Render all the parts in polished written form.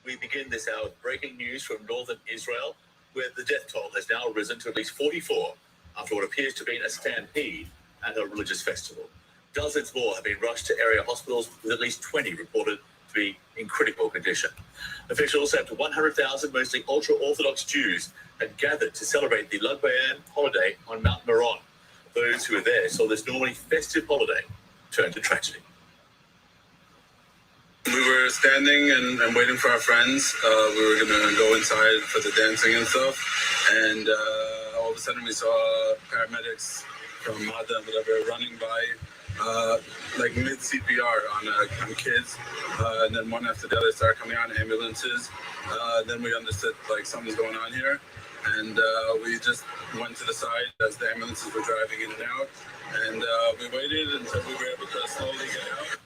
We begin this hour with breaking news from northern Israel, where the death toll has now risen to at least 44 after what appears to have been a stampede at a religious festival. Dozens more have been rushed to area hospitals, with at least 20 reported to be in critical condition. Officials said 100,000 mostly ultra-Orthodox Jews had gathered to celebrate the Lag BaOmer holiday on Mount Meron. Those who were there saw this normally festive holiday turn to tragedy. We were standing and waiting for our friends. We were going to go inside for the dancing and stuff. And all of a sudden we saw paramedics from Madden, whatever, running by, like mid-CPR on kids. And then one after the other started coming on, ambulances. Then we understood, like, something's going on here. And we just went to the side as the ambulances were driving in and out. And we waited until we were able to slowly get out.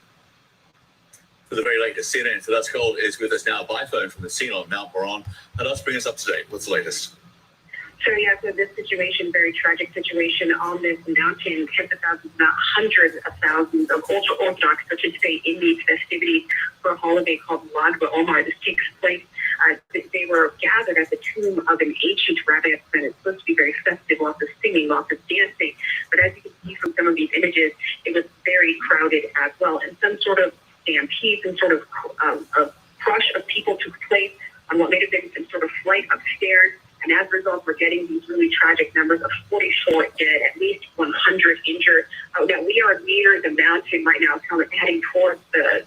For the very latest, CNN Today's Cold is with us now by phone from the scene on Mount Meron. Let's bring us up to date. What's the latest? So this situation, very tragic situation on this mountain. Tens of thousands, not hundreds of thousands of ultra-Orthodox participate in these festivities for a holiday called Lag BaOmer. This takes place, they were gathered at the tomb of an ancient rabbi. It's supposed to be very festive, lots of singing, lots of dancing. But as you can see from some of these images, it was very crowded as well. And some sort of stampede, some sort of crush of people took place on what may have been some sort of flight upstairs. And as a result, we're getting these really tragic numbers of 44 dead, at least 100 injured. Now, we are near the mountain right now, heading towards the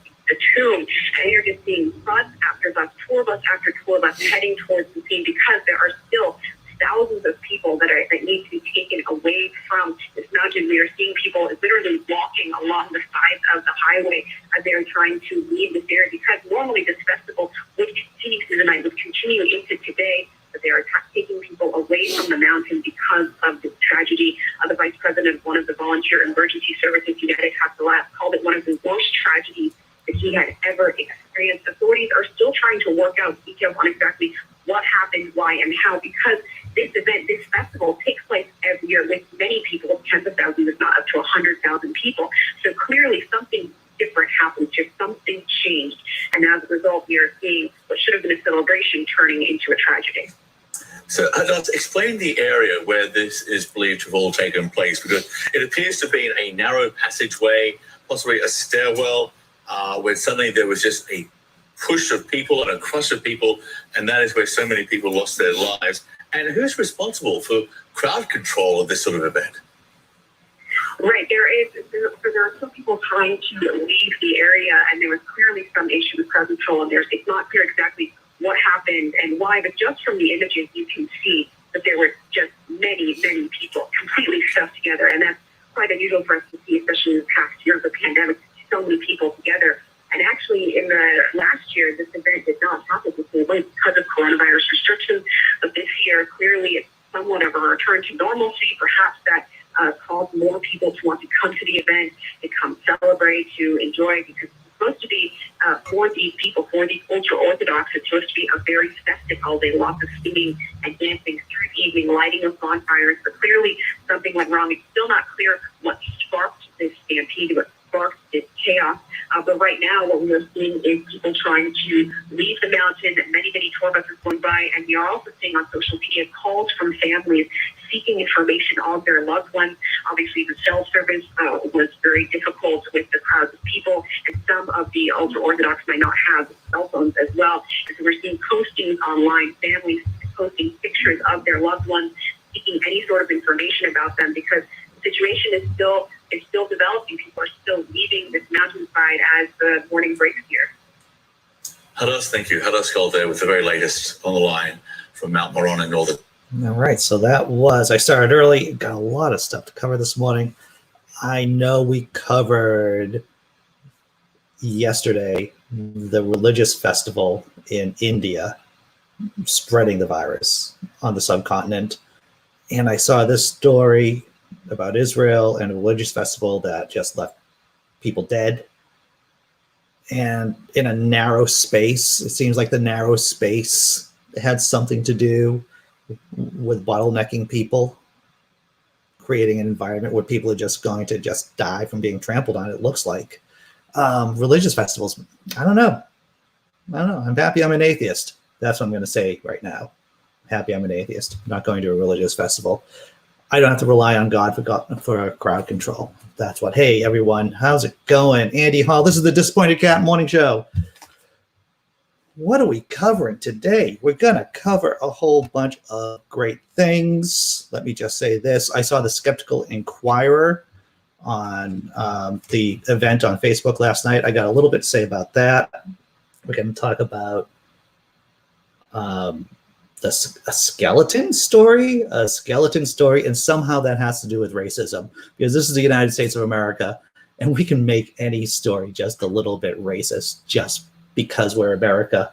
tomb. And you're just seeing bus after bus, tour bus after tour bus heading towards the scene, because there are still thousands of people that need to be taken away from this mountain. We are seeing people literally walking along the sides of the highway as they are trying to leave this area, because normally this festival would continue through the night, would continue into today, but they are taking people away from the mountain because of this tragedy. The vice president of one of the volunteer emergency services, United Hatzalah, called it one of the worst tragedies that he had ever experienced. Authorities are still trying to work out details on exactly what happened, why, and how, because this event, this festival, takes place every year with many people, tens of thousands, if not up to 100,000 people. So clearly something different happened here, something changed. And as a result, we are seeing what should have been a celebration turning into a tragedy. So let's explain the area where this is believed to have all taken place, because it appears to be a narrow passageway, possibly a stairwell, where suddenly there was just a push of people and a crush of people, and that is where so many people lost their lives. And who's responsible for crowd control of this sort of event? Right, there are some people trying to leave the area, and there was clearly some issue with crowd control, and it's not clear exactly what happened and why, but just from the images you can see that there were just many, many people completely stuffed together, and that's quite unusual for us to see, especially in the past year of the pandemic, so many people together. And actually, in the last year, this event did not happen the same way because of coronavirus restrictions. But this year, clearly, it's somewhat of a return to normalcy. Perhaps that caused more people to want to come to the event, to come celebrate, to enjoy, because it's supposed to be, for these people, for these ultra-Orthodox, it's supposed to be a very festive holiday, lots of singing and dancing through the evening, lighting of bonfires. But clearly, something went wrong. It's still not clear what sparked this stampede, what sparked this chaos. But right now, what we are seeing is people trying to leave the mountain. Many, many tour buses going by. And we are also seeing on social media calls from families seeking information on their loved ones. Obviously, the cell service was very difficult with the crowds of people. And some of the ultra-Orthodox might not have cell phones as well. And so we're seeing postings online, families posting pictures of their loved ones, seeking any sort of information about them, because the situation is still developing. People are still leaving this mountainside as the morning breaks here. Hadas, thank you. Hadas Gold there with the very latest on the line from Mount Meron in northern. All right, so I started early, got a lot of stuff to cover this morning. I know we covered yesterday the religious festival in India spreading the virus on the subcontinent. And I saw this story about Israel and a religious festival that just left people dead. And in a narrow space, it seems like the narrow space had something to do with bottlenecking people, creating an environment where people are just going to just die from being trampled on, it looks like. Religious festivals, I don't know. I don't know. I'm happy I'm an atheist. That's what I'm going to say right now. Happy I'm an atheist. I'm not going to a religious festival. I don't have to rely on God for crowd control. That's what. Hey, everyone. How's it going? Andy Hall. This is the Disappointed Cat Morning Show. What are we covering today? We're going to cover a whole bunch of great things. Let me just say this. I saw the Skeptical Inquirer on the event on Facebook last night. I got a little bit to say about that. We're going to talk about a skeleton story, and somehow that has to do with racism, because this is the United States of America, and we can make any story just a little bit racist just because we're America.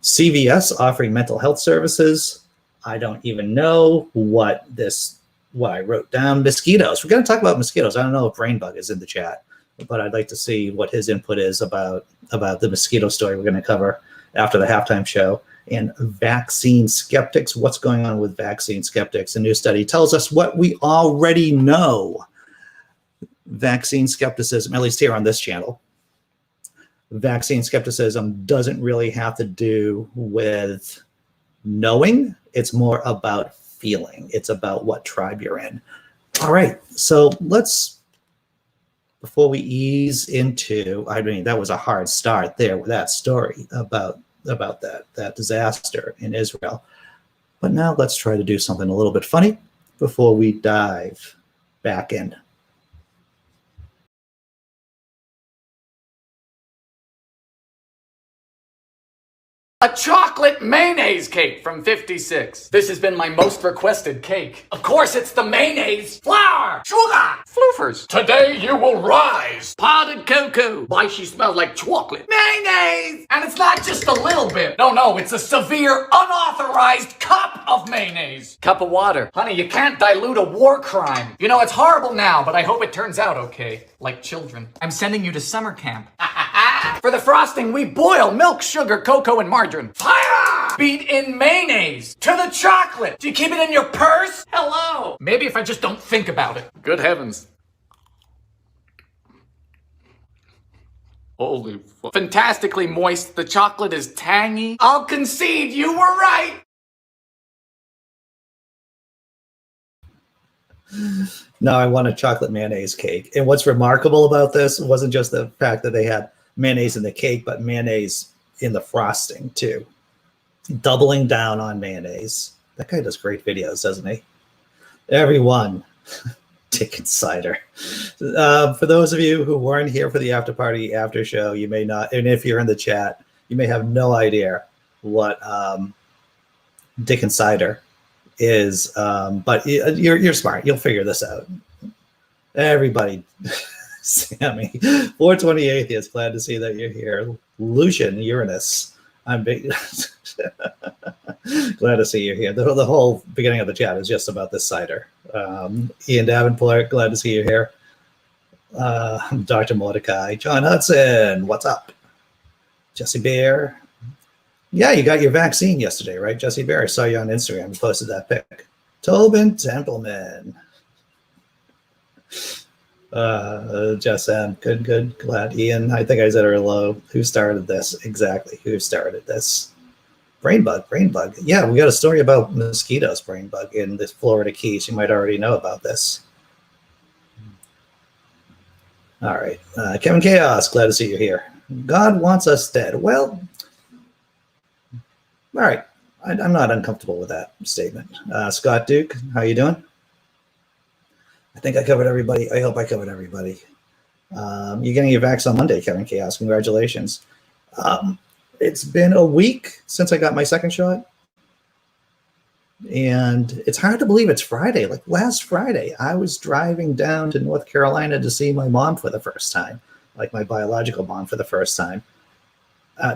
CVS offering mental health services. I don't even know what I wrote down. Mosquitos. We're going to talk about mosquitoes. I don't know if Brainbug is in the chat, but I'd like to see what his input is about the mosquito story we're going to cover after the halftime show. And vaccine skeptics. What's going on with vaccine skeptics? A new study tells us what we already know. Vaccine skepticism, at least here on this channel, vaccine skepticism doesn't really have to do with knowing. It's more about feeling. It's about what tribe you're in. All right, so before we ease into, I mean, that was a hard start there with that story about that disaster in Israel. But now let's try to do something a little bit funny before we dive back in. A chocolate mayonnaise cake from 56. This has been my most requested cake. Of course, it's the mayonnaise, flour, sugar, floofers. Today you will rise. Powdered cocoa. Why she smells like chocolate. Mayonnaise! And it's not just a little bit. No, it's a severe, unauthorized cup of mayonnaise. Cup of water. Honey, you can't dilute a war crime. You know, it's horrible now, but I hope it turns out okay. Like children. I'm sending you to summer camp. For the frosting, we boil milk, sugar, cocoa, and margarine. Fire! Beat in mayonnaise to the chocolate. Do you keep it in your purse? Hello. Maybe if I just don't think about it. Good heavens. Holy fuck. Fantastically moist. The chocolate is tangy. I'll concede you were right. No, I want a chocolate mayonnaise cake. And what's remarkable about this wasn't just the fact that they had mayonnaise in the cake, but mayonnaise in the frosting too. Doubling down on mayonnaise. That guy does great videos, doesn't he? Everyone, Dick Insider. For those of you who weren't here for the after party after show, you may not, and if you're in the chat, you may have no idea what Dick Insider is, but you're smart. You'll figure this out. Everybody. Sammy, 420 Atheist, glad to see that you're here. Lucian Uranus, I'm big. Glad to see you here. The whole beginning of the chat is just about this cider. Ian Davenport, glad to see you here. Dr. Mordecai, John Hudson, what's up? Jesse Bear. Yeah, you got your vaccine yesterday, right, Jesse Bear? I saw you on Instagram. You posted that pic. Tobin Templeman. Jess M, good, glad. Ian, I think I said hello. Who started this? Exactly, who started this? Brainbug. Yeah, we got a story about mosquitoes, Brainbug, in the Florida Keys. You might already know about this. All right, Kevin Chaos, glad to see you here. God wants us dead. Well, all right, I'm not uncomfortable with that statement. Scott Duke, how you doing? I think I covered everybody. I hope I covered everybody. You're getting your vax on Monday, Kevin Chaos. Congratulations. It's been a week since I got my second shot. And it's hard to believe it's Friday. Like last Friday, I was driving down to North Carolina to see my mom for the first time, like my biological mom for the first time.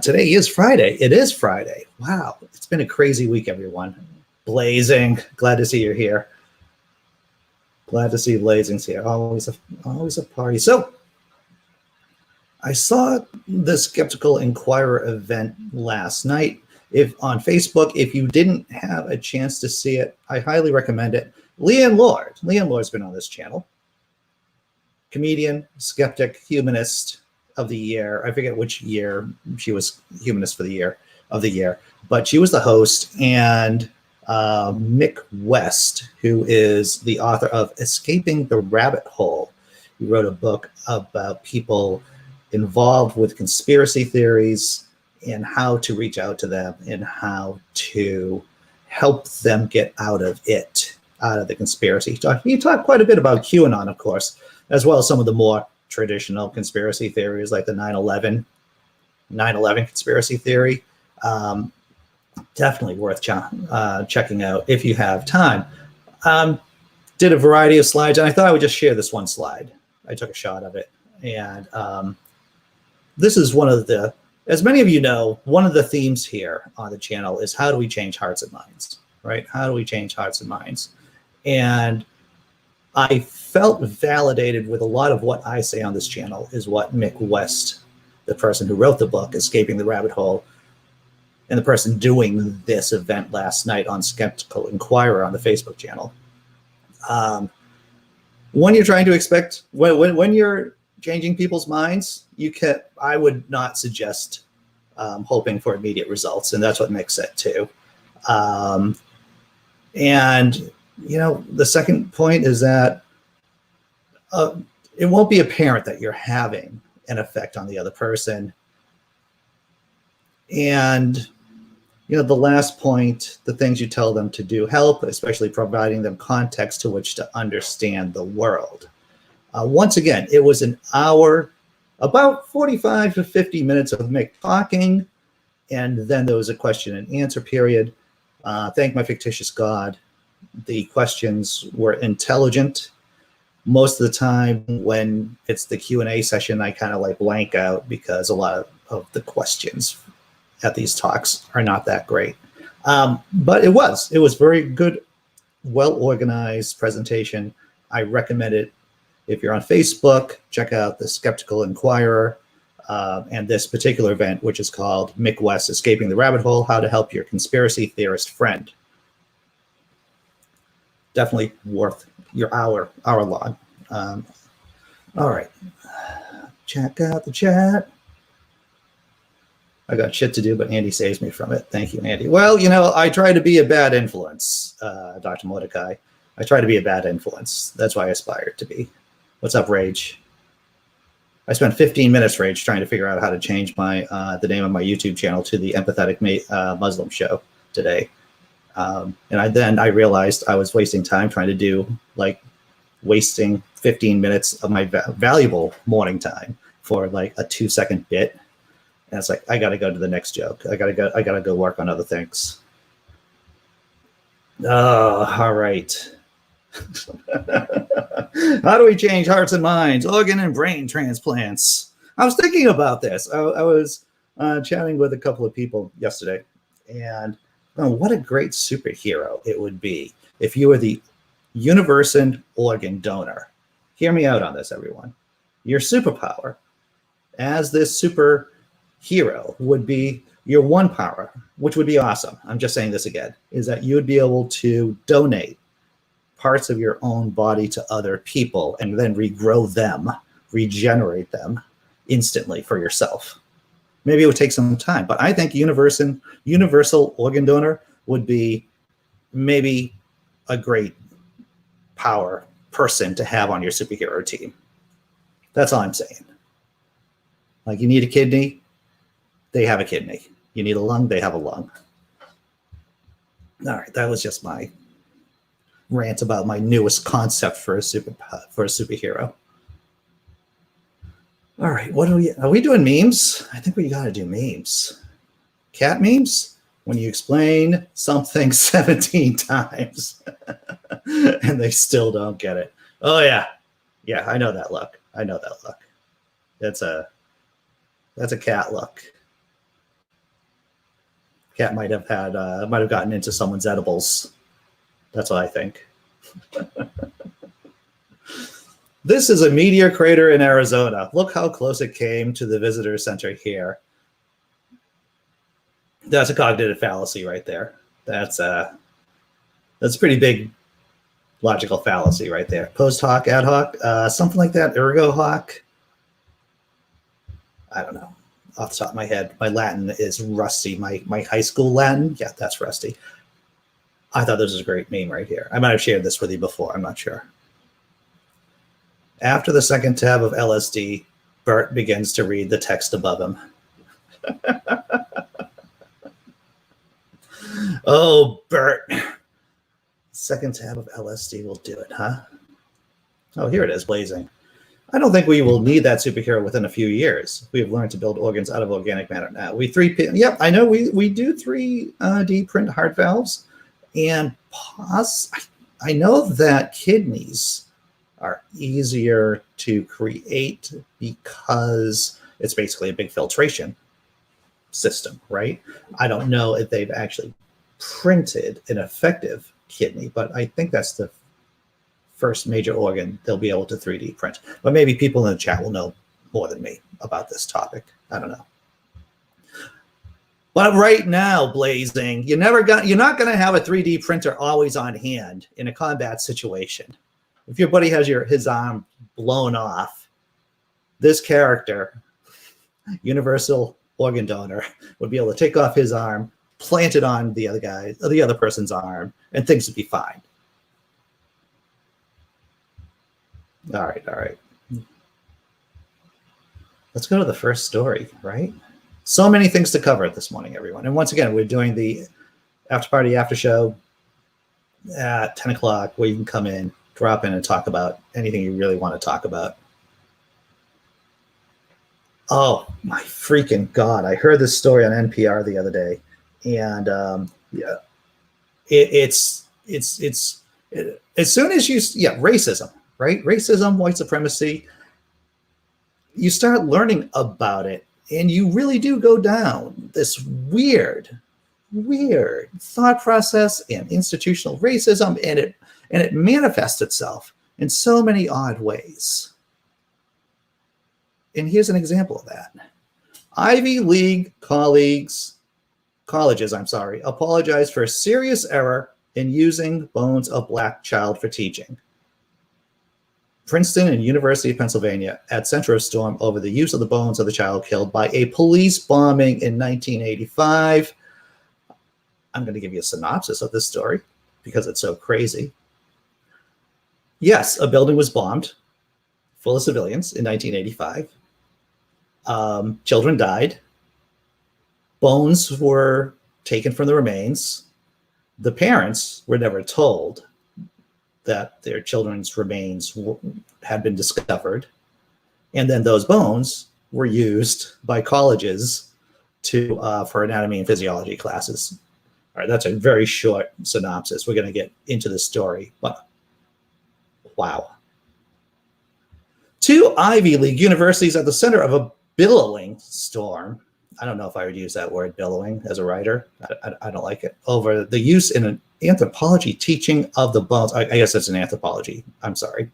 Today is Friday. It is Friday. Wow. It's been a crazy week, everyone. Blazing. Glad to see you're here. Glad to see Blazing's here. Always a party. So I saw the Skeptical Inquirer event last night. If on Facebook, if you didn't have a chance to see it, I highly recommend it. Leanne Lord's been on this channel. Comedian, skeptic, humanist, of the year. I forget which year she was Humanist for the year of the year, but she was the host. And Mick West, who is the author of Escaping the Rabbit Hole, he wrote a book about people involved with conspiracy theories and how to reach out to them and how to help them get out of the conspiracy. He talked quite a bit about QAnon, of course, as well as some of the more traditional conspiracy theories like the 9/11 conspiracy theory. Definitely worth checking out if you have time. Did a variety of slides, and I thought I would just share this one slide. I took a shot of it. And this is one of the, as many of you know, one of the themes here on the channel is how do we change hearts and minds, right? How do we change hearts and minds? And I felt validated with a lot of what I say on this channel is what Mick West, the person who wrote the book, Escaping the Rabbit Hole, and the person doing this event last night on Skeptical Inquirer on the Facebook channel. When you're trying to expect, when you're changing people's minds, I would not suggest hoping for immediate results. And that's what Mick said too. And, the second point is that it won't be apparent that you're having an effect on the other person. And, the last point, the things you tell them to do help, especially providing them context to which to understand the world. Once again, it was an hour, about 45 to 50 minutes of Mick talking, and then there was a question and answer period. Thank my fictitious God. The questions were intelligent. Most of the time when it's the Q&A session, I kind of like blank out because a lot of the questions at these talks are not that great. But it was very good, well-organized presentation. I recommend it. If you're on Facebook, check out the Skeptical Inquirer and this particular event, which is called Mick West, Escaping the Rabbit Hole, How to Help Your Conspiracy Theorist Friend. Definitely worth your hour long. All right, check out the chat. I got shit to do, but Andy saves me from it. Thank you, Andy. Well, I try to be a bad influence, Dr. Mordecai. I try to be a bad influence. That's why I aspire to be. What's up, Rage? I spent 15 minutes, Rage, trying to figure out how to change my the name of my YouTube channel to the Empathetic Muslim Show today. And I realized I was wasting time trying to do, wasting 15 minutes of my valuable morning time for, a 2-second bit. And it's like, I got to go to the next joke. I got to go work on other things. Oh, all right. How do we change hearts and minds? Organ and brain transplants. I was thinking about this. I was chatting with a couple of people yesterday, and what a great superhero it would be if you were the universal organ donor. Hear me out on this, everyone. Your superpower as this superhero would be your one power, which would be awesome. I'm just saying this again, is that you would be able to donate parts of your own body to other people and then regrow them, regenerate them instantly for yourself. Maybe it would take some time, but I think universal organ donor would be maybe a great power person to have on your superhero team. That's all I'm saying. You need a kidney, they have a kidney. You need a lung, they have a lung. All right, that was just my rant about my newest concept for a superhero. All right, are we doing memes? I think we got to do memes. Cat memes? When you explain something 17 times and they still don't get it. Oh yeah. Yeah, I know that look. That's a cat look. Cat might have gotten into someone's edibles. That's what I think. This is a meteor crater in Arizona. Look how close it came to the visitor center here. That's a cognitive fallacy right there. That's a pretty big logical fallacy right there. Post hoc, ad hoc, something like that. Ergo hoc. I don't know. Off the top of my head, my Latin is rusty. My high school Latin, yeah, that's rusty. I thought this was a great meme right here. I might have shared this with you before. I'm not sure. After the second tab of LSD, Bert begins to read the text above him. Oh, Bert. Second tab of LSD will do it, huh? Oh, here it is, blazing. I don't think we will need that superhero within a few years. We have learned to build organs out of organic matter now. Yep, I know we do 3D print heart valves, and I know that kidneys are easier to create because it's basically a big filtration system, right? I don't know if they've actually printed an effective kidney, but I think that's the first major organ they'll be able to 3D print. But maybe people in the chat will know more than me about this topic. I don't know. But right now, Blazing, you're not going to have a 3D printer always on hand in a combat situation. If your buddy has his arm blown off, this character, universal organ donor, would be able to take off his arm, plant it on the other person's arm, and things would be fine. All right. Let's go to the first story, right? So many things to cover this morning, everyone. And once again, we're doing the after party, after show at 10 o'clock, where you can come in, drop in, and talk about anything you really want to talk about. Oh, my freaking God. I heard this story on NPR the other day. And it's as soon as racism, right? Racism, white supremacy, you start learning about it, and you really do go down this weird thought process and institutional racism, and it manifests itself in so many odd ways. And here's an example of that. Ivy League colleges, apologize for a serious error in using bones of Black child for teaching. Princeton and University of Pennsylvania at center of storm over the use of the bones of the child killed by a police bombing in 1985. I'm going to give you a synopsis of this story because it's so crazy. Yes, a building was bombed full of civilians in 1985. Children died. Bones were taken from the remains. The parents were never told that their children's remains had been discovered. And then those bones were used by colleges for anatomy and physiology classes. All right, that's a very short synopsis. We're going to get into the story, but wow. 2 Ivy League universities at the center of a billowing storm. I don't know if I would use that word, billowing, as a writer. I don't like it. Over the use in an anthropology teaching of the bones. I guess it's an anthropology. I'm sorry.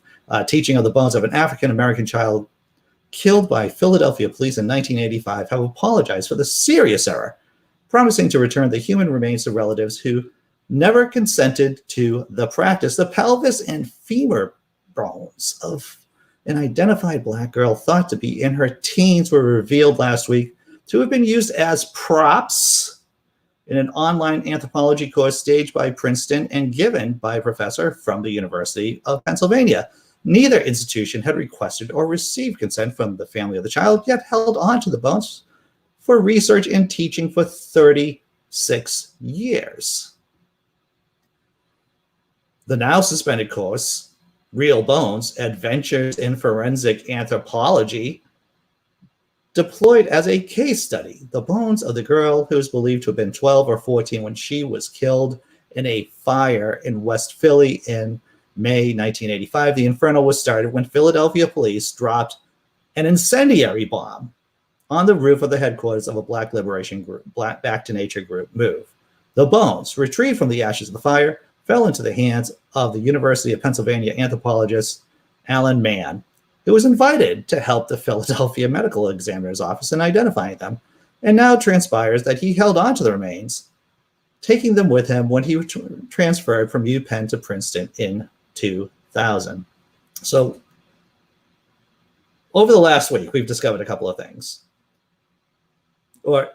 Teaching of the bones of an African-American child killed by Philadelphia police in 1985 have apologized for the serious error, promising to return the human remains to relatives who never consented to the practice. The pelvis and femur bones of an identified Black girl thought to be in her teens were revealed last week to have been used as props in an online anthropology course staged by Princeton and given by a professor from the University of Pennsylvania. Neither institution had requested or received consent from the family of the child, yet held on to the bones for research and teaching for 36 years. The now suspended course, Real Bones, Adventures in Forensic Anthropology, deployed as a case study the bones of the girl who is believed to have been 12 or 14 when she was killed in a fire in West Philly in May 1985. The inferno was started when Philadelphia police dropped an incendiary bomb on the roof of the headquarters of a Black liberation group, Black Back to Nature group, MOVE. The bones, retrieved from the ashes of the fire, fell into the hands of the University of Pennsylvania anthropologist Alan Mann, who was invited to help the Philadelphia Medical Examiner's Office in identifying them, and now transpires that he held on to the remains, taking them with him when he transferred from UPenn to Princeton in 2000. So over the last week, we've discovered a couple of things. or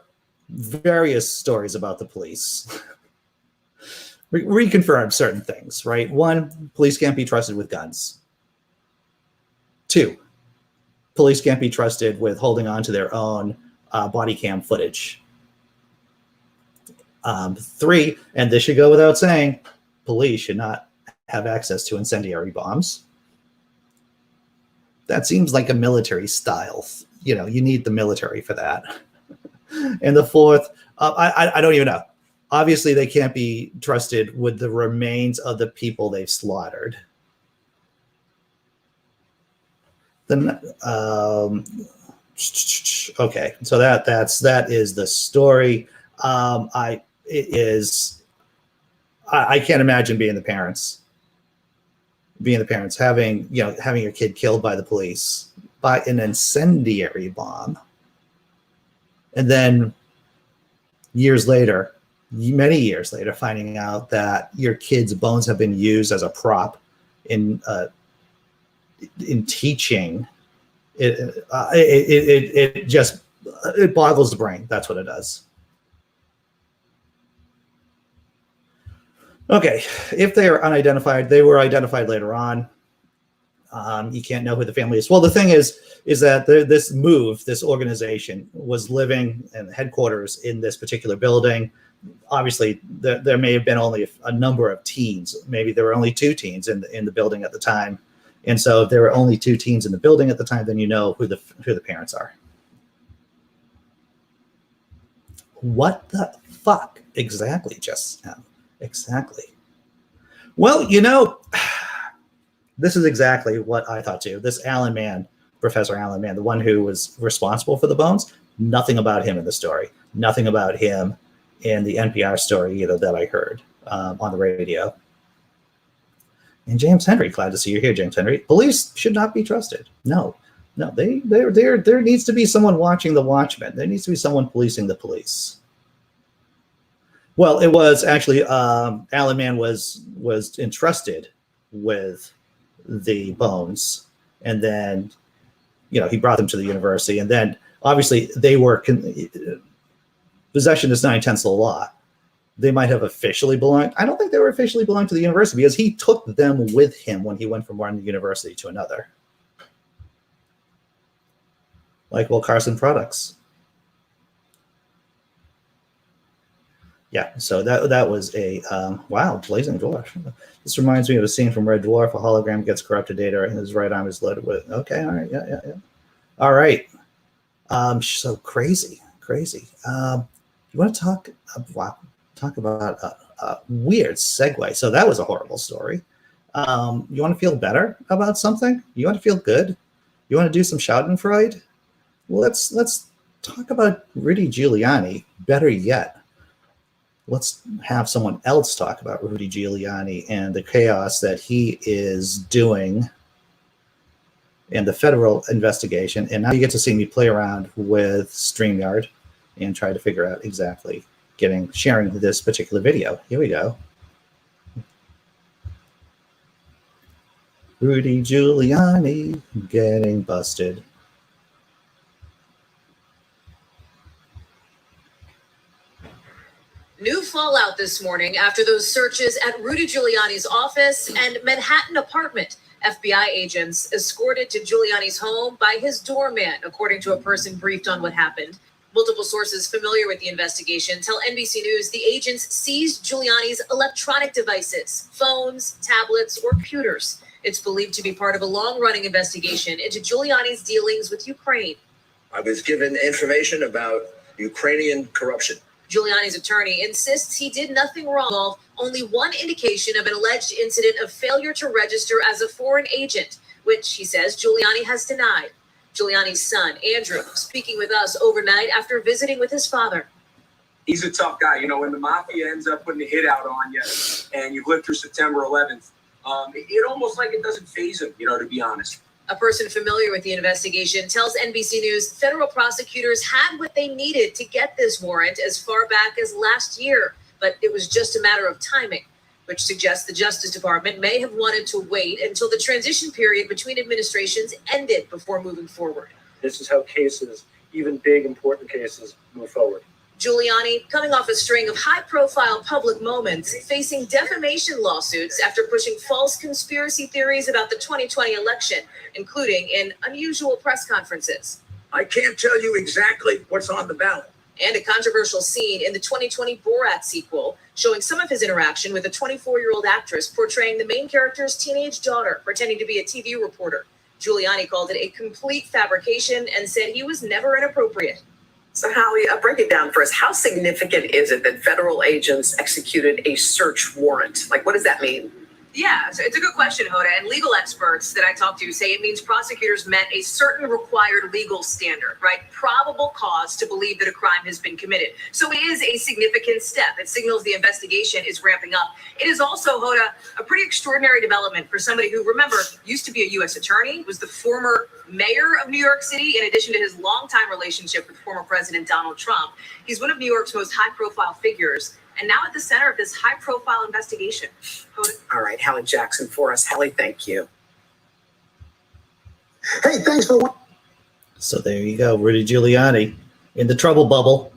various stories about the police reconfirm certain things, right? One, police can't be trusted with guns. Two, police can't be trusted with holding on to their own body cam footage. Three, and this should go without saying, police should not have access to incendiary bombs. That seems like a military style. You know, you need the military for that. And the fourth, I don't even know. Obviously, they can't be trusted with the remains of the people they've slaughtered. Then, okay, so that is the story. I can't imagine being the parents. Having your kid killed by the police by an incendiary bomb, and then many years later, finding out that your kid's bones have been used as a prop in teaching. It just boggles the brain. That's what it does. Okay, if they are unidentified, they were identified later on. You can't know who the family is. Well, the thing is that this organization was living in headquarters in this particular building. Obviously, there may have been only a number of teens. Maybe there were only 2 teens in the building at the time. And so if there were only 2 teens in the building at the time, then you know who the parents are. What the fuck exactly, Jess M? Exactly. Well, this is exactly what I thought too. This Professor Alan Mann, the one who was responsible for the bones, nothing about him in the story. Nothing about him in the NPR story either that I heard on the radio. And James Henry, glad to see you here, James Henry. Police should not be trusted. No, there needs to be someone watching the watchmen. There needs to be someone policing the police. Well, it was actually Alan Mann was entrusted with the bones, and then he brought them to the university, and then obviously they were possession is 9/10 of the law. They might have officially belonged. I don't think they were officially belonged to the university because he took them with him when he went from one university to another. Like Carson Products. Yeah, so that was a wow, blazing dwarf. This reminds me of a scene from Red Dwarf. A hologram gets corrupted data, and his right arm is loaded with. Okay, all right, yeah. All right, so crazy. You want to talk about a weird segue? So that was a horrible story. You want to feel better about something? You want to feel good? You want to do some Schadenfreude? Well, let's talk about Rudy Giuliani. Better yet, let's have someone else talk about Rudy Giuliani and the chaos that he is doing in the federal investigation. And now you get to see me play around with StreamYard and try to figure out exactly sharing this particular video. Here we go. Rudy Giuliani getting busted. New fallout this morning after those searches at Rudy Giuliani's office and Manhattan apartment. FBI agents escorted to Giuliani's home by his doorman, according to a person briefed on what happened. Multiple sources familiar with the investigation tell NBC News the agents seized Giuliani's electronic devices, phones, tablets, or computers. It's believed to be part of a long-running investigation into Giuliani's dealings with Ukraine. I was given information about Ukrainian corruption. Giuliani's attorney insists he did nothing wrong. Only one indication of an alleged incident of failure to register as a foreign agent, which he says Giuliani has denied. Giuliani's son, Andrew, speaking with us overnight after visiting with his father. He's a tough guy. When the mafia ends up putting a hit out on you and you've lived through September 11th, it almost like it doesn't faze him, to be honest. A person familiar with the investigation tells NBC News federal prosecutors had what they needed to get this warrant as far back as last year, but it was just a matter of timing, which suggests the Justice Department may have wanted to wait until the transition period between administrations ended before moving forward. This is how cases even big, important cases move forward. Giuliani, coming off a string of high-profile public moments, facing defamation lawsuits after pushing false conspiracy theories about the 2020 election, including in unusual press conferences. I can't tell you exactly what's on the ballot. And a controversial scene in the 2020 Borat sequel, showing some of his interaction with a 24-year-old actress portraying the main character's teenage daughter, pretending to be a TV reporter. Giuliani called it a complete fabrication and said he was never inappropriate. So Howie, break it down for us. How significant is it that federal agents executed a search warrant? Like, what does that mean? Yeah, so it's a good question, Hoda. And legal experts that I talked to say it means prosecutors met a certain required legal standard, right? Probable cause to believe that a crime has been committed. So it is a significant step. It signals the investigation is ramping up. It is also, Hoda, a pretty extraordinary development for somebody who, remember, used to be a U.S. attorney, was the former mayor of New York City, in addition to his longtime relationship with former President Donald Trump. He's one of New York's most high-profile figures, and now at the center of this high-profile investigation. All right, Hallie Jackson for us. Hallie, thank you. Hey, thanks for. So there you go, Rudy Giuliani in the trouble bubble.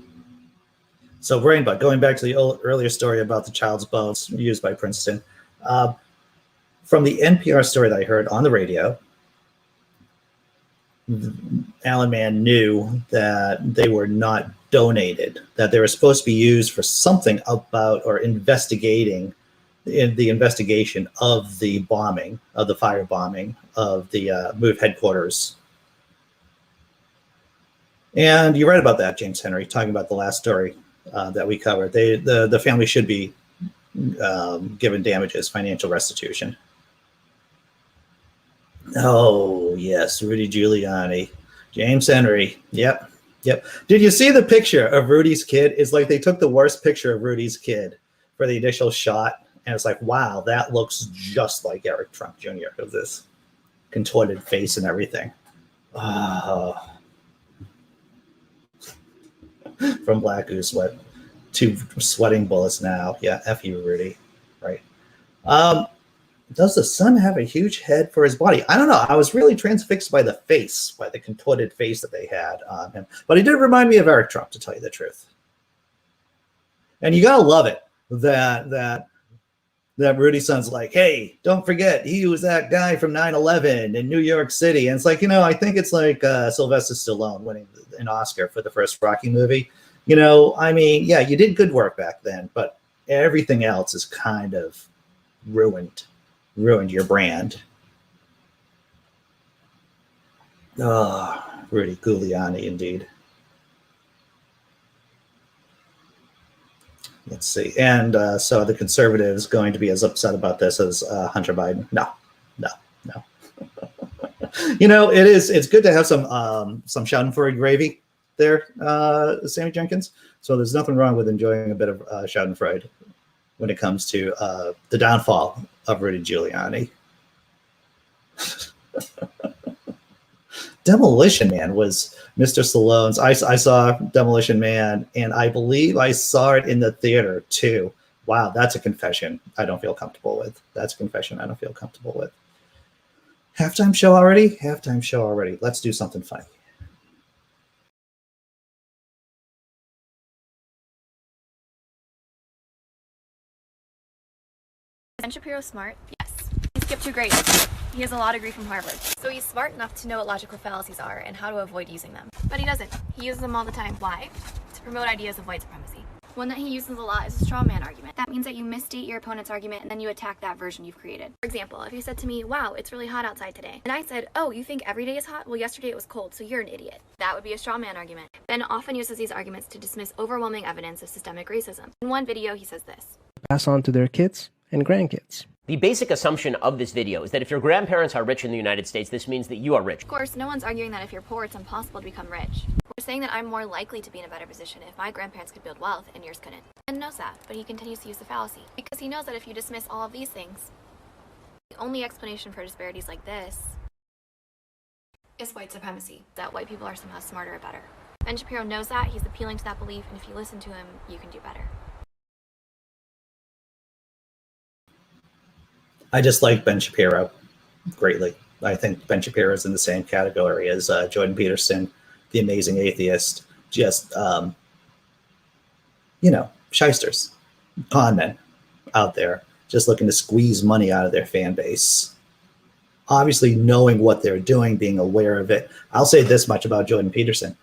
So Rainbow, going back to the earlier story about the child's bones used by Princeton, from the NPR story that I heard on the radio, Alan Mann knew that they were not donated, that they were supposed to be used for something about or investigating in the investigation of the bombing, of the firebombing of the MOVE headquarters. And you read about that, James Henry, talking about the last story that we covered. The family should be given damages, financial restitution. Oh, yes, Rudy Giuliani. James Henry. Yep. Did you see the picture of Rudy's kid? It's like they took the worst picture of Rudy's kid for the initial shot. And it's like, wow, that looks just like Eric Trump Jr. with this contorted face and everything. From Black Goose Sweat to Sweating Bullets now. Yeah, F you, Rudy. Right. Does the son have a huge head for his body? I don't know. I was really transfixed by the face, by the contorted face that they had on him. But he did remind me of Eric Trump, to tell you the truth. And you gotta love it that Rudy's son's like, hey, don't forget, he was that guy from 9/11 in New York City. And it's like, I think it's like Sylvester Stallone winning an Oscar for the first Rocky movie. I mean, yeah, you did good work back then, but everything else is kind of ruined your brand. Rudy Giuliani, indeed. Let's see. And so the conservatives going to be as upset about this as Hunter Biden? No. It's good to have some Schadenfreude gravy there, Sammy Jenkins. So there's nothing wrong with enjoying a bit of Schadenfreude when it comes to the downfall of Rudy Giuliani. Demolition Man was Mr. Stallone's. I saw Demolition Man, and I believe I saw it in the theater too. Wow, that's a confession I don't feel comfortable with. That's a confession I don't feel comfortable with. Halftime show already? Halftime show already. Let's do something funny. Ben Shapiro smart? Yes. He skipped 2 grades. He has a law degree from Harvard. So he's smart enough to know what logical fallacies are and how to avoid using them. But he doesn't. He uses them all the time. Why? To promote ideas of white supremacy. One that he uses a lot is a straw man argument. That means that you misstate your opponent's argument and then you attack that version you've created. For example, if you said to me, wow, it's really hot outside today. And I said, oh, you think every day is hot? Well, yesterday it was cold, so you're an idiot. That would be a straw man argument. Ben often uses these arguments to dismiss overwhelming evidence of systemic racism. In one video, he says this. Pass on to their kids and grandkids. The basic assumption of this video is that if your grandparents are rich in the United States, this means that you are rich. Of course, no one's arguing that if you're poor, it's impossible to become rich. We're saying that I'm more likely to be in a better position if my grandparents could build wealth and yours couldn't. Ben knows that, but he continues to use the fallacy. Because he knows that if you dismiss all of these things, the only explanation for disparities like this is white supremacy. That white people are somehow smarter or better. Ben Shapiro knows that, he's appealing to that belief, and if you listen to him, you can do better. I just like Ben Shapiro greatly. I think Ben Shapiro is in the same category as Jordan Peterson, The Amazing Atheist, just, shysters, con men out there just looking to squeeze money out of their fan base. Obviously knowing what they're doing, being aware of it. I'll say this much about Jordan Peterson.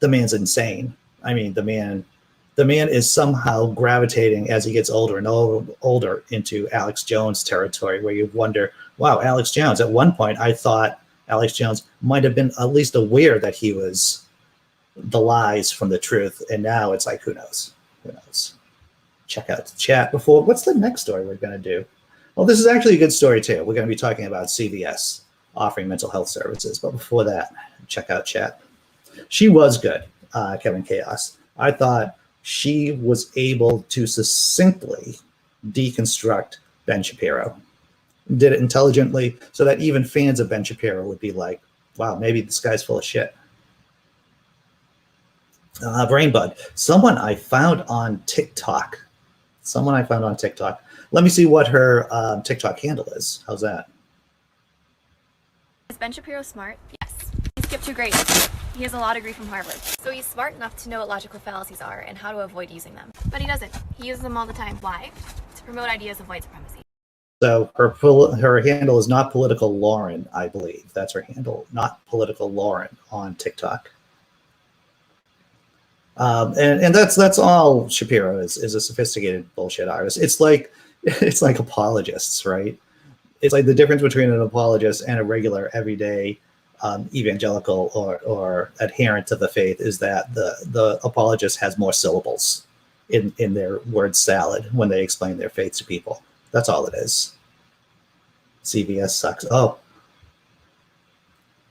The man's insane. I mean, the man is somehow gravitating as he gets older and older into Alex Jones territory, where you wonder, wow, Alex Jones. At one point, I thought Alex Jones might have been at least aware that he was the lies from the truth. And now it's like, who knows? Who knows? Check out the chat before. What's the next story we're going to do? Well, this is actually a good story, too. We're going to be talking about CVS offering mental health services. But before that, check out chat. She was good, Kevin Chaos. I thought she was able to succinctly deconstruct Ben Shapiro. Did it intelligently so that even fans of Ben Shapiro would be like, wow, maybe this guy's full of shit. Brainbug, someone I found on TikTok. Let me see what her TikTok handle is. How's that? Is Ben Shapiro smart? Yes. He skipped 2 grades. He has a law degree from Harvard. So he's smart enough to know what logical fallacies are and how to avoid using them. But he doesn't. He uses them all the time. Why? To promote ideas of white supremacy. So her handle is Not Political Lauren, I believe. That's her handle, Not Political Lauren on TikTok. And that's all Shapiro is a sophisticated bullshit artist. It's like apologists, right? It's like the difference between an apologist and a regular everyday evangelical or adherent to the faith is that the apologist has more syllables in their word salad when they explain their faith to people. That's all it is. CVS sucks. Oh,